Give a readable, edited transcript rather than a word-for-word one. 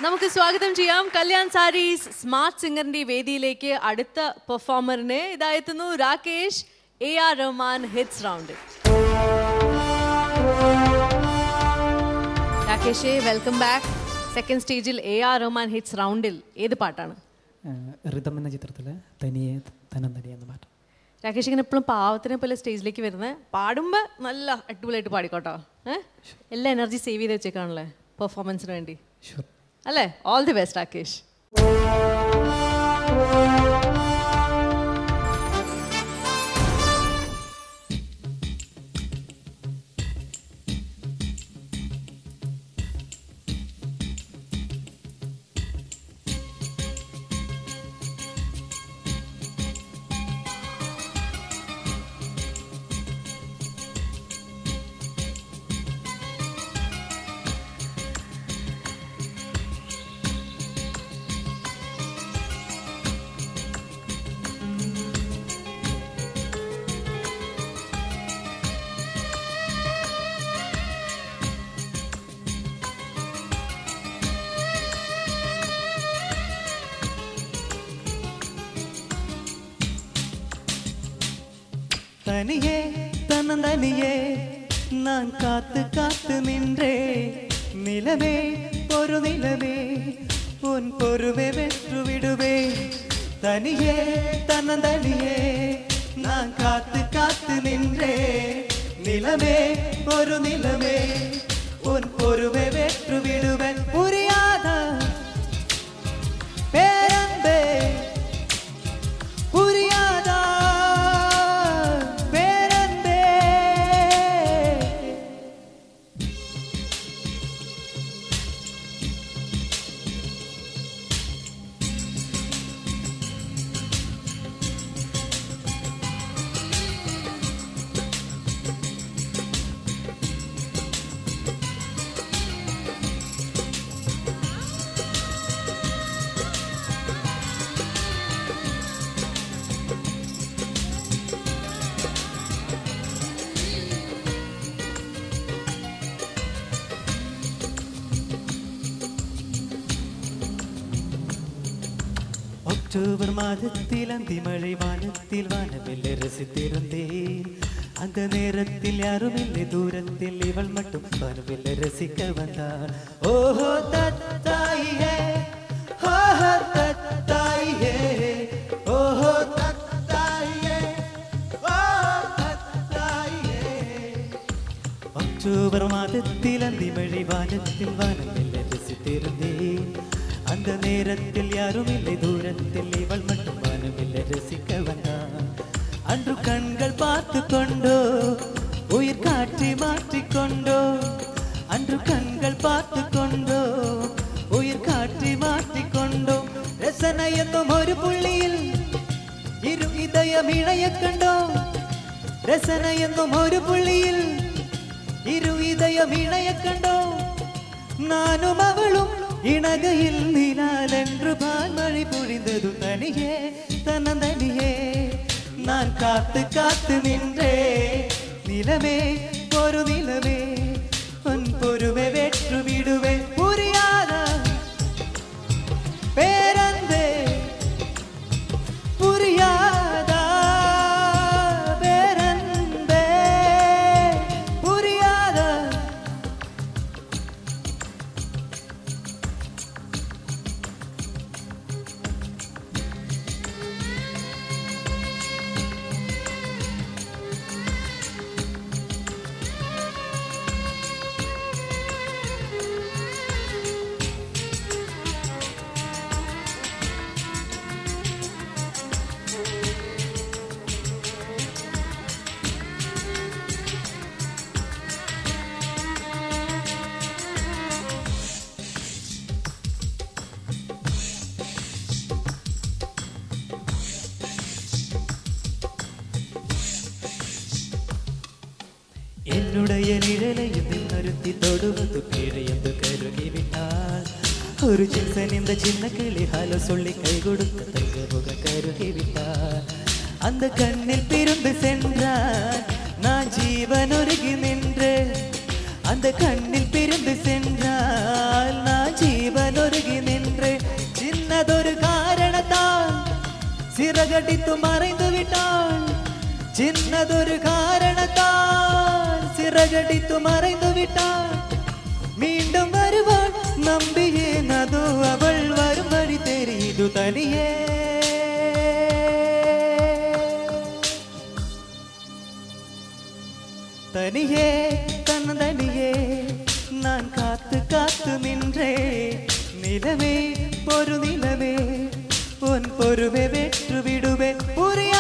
നമുക്ക് സ്വാഗതം ചെയ്യാം കല്യാൺ സാരീസ് സ്മാർട്ട് സിംഗറിന്റെ വേദിയിലേക്ക് അടുത്ത പെർഫോമറിനെ. ഇതായെത്തുന്നു രാകേഷ് AR റഹ്മാൻ ഹിറ്റ്സ് റൗണ്ടിൽ. രാകേഷേ, വെൽക്കം ബാക്ക്. സെക്കൻഡ് സ്റ്റേജിൽ AR റഹ്മാൻ ഹിറ്റ്സ് റൗണ്ടിൽ ഏത് പാട്ടാണ്? റിതം എന്ന ചിത്രത്തിലെ തനിയെ തനന്തനി എന്ന പാട്ട്. രാകേഷ് ഇങ്ങനെ എപ്പോഴും പാവത്തിനെ പോലെ സ്റ്റേജിലേക്ക് വരുന്നത്, പാടുമ്പോൾ നല്ല അടിപൊളിയായിട്ട് പാടിക്കോട്ടോ. എല്ലാ എനർജി സേവ് ചെയ്ത് വെച്ചേക്കാണല്ലേ പെർഫോമൻസിന് വേണ്ടി അല്ലേ? All the best Rakesh. தனியே தன்னந்தனியே நான் காத்து காத்து நின்றே நிலவே ஒரு நிலவே உன் பொறுமை வெற்று விடுவே. தனியே தன்னந்தனியே நான் காத்து காத்து நின்றே நிலவே ஒரு நிலவே உன் பொறுமை வெற்று விடுவேன். புரியாதா பேரன்பே, புரியாதா அக்டோபர் மாதத்தில் அந்தி மழை வானத்தில் வானவில் ரசித்திருந்தேன். அந்த நேரத்தில் யாரும் இல்லை தூரத்தில் இவள் மட்டும் வானவில் ரசிக்க வந்தாள். ஓஹோ தத்தாயே, ஓஹோ தத்தாயே, ஓஹோ தத்தாயே, ஓஹோ தத்தாயே. அக்டோபர் மாதத்தில் அந்தி மழை வானத்தில் வானவில் ரசித்திருந்தேன். அந்த நேரத்தில் யாரும் இல்லை தூரத்தில் இவள் மட்டும் வானவில் ரசிக்க வந்தாள். அன்று கண்கள் பார்த்து கொண்டோ உயிர் காற்றி மாற்றிக்கொண்டோ, அன்று கண்கள் பார்த்து கொண்டோ உயிர் காற்றி மாற்றிக்கொண்டோ. ரசனை என்னும் ஒரு புள்ளியில் இரு இதயம் இணைய கண்டோ. ரசனை என்னும் ஒரு புள்ளியில் இரு இதயம் இணைய கண்டோ. நானும் அவளும் இணகையில் நிலாலென்று பால்மழை பொழிந்தது. தனியே தன்னந்தனியே நான் காத்து காத்து நின்றே நிலவே ஒரு நிலவே உன் பொறுமை வெற்று விடுவே. புரியாதா பேரன்பே, புரியாதா பேரன்பே, புரியாதா. என்னுடைய நிழலையும் நிறுத்தி தொடுவது கீழையந்து கருகிவிட்டாள். ஒரு சின்சன் இந்த சின்ன கிளி ஹலோ சொல்லி கை கொடுக்க தங்க முக கருகிவிட்டாள். அந்த கண்ணில் பிறந்து சென்றார் நான் ஜீவன் ஒருகி நின்று. அந்த கண்ணில் பிறந்து சென்றால் நான் ஜீவன் ஒருகி சிறகடித்து மறைந்து விட்டாள் சின்னதொரு காரணத்தால் சிறகடித்து மறைந்து விட்டாள் மீண்டும் வருவாள் நம்பியே நது அவள் வரும் வழி தெரியுது தனியே தனியே தன்னதனியே நான் காத்து காத்து நின்றே நிலவே பொறு நிலவே உன் பொறுமை வெற்று விடுவே புரிய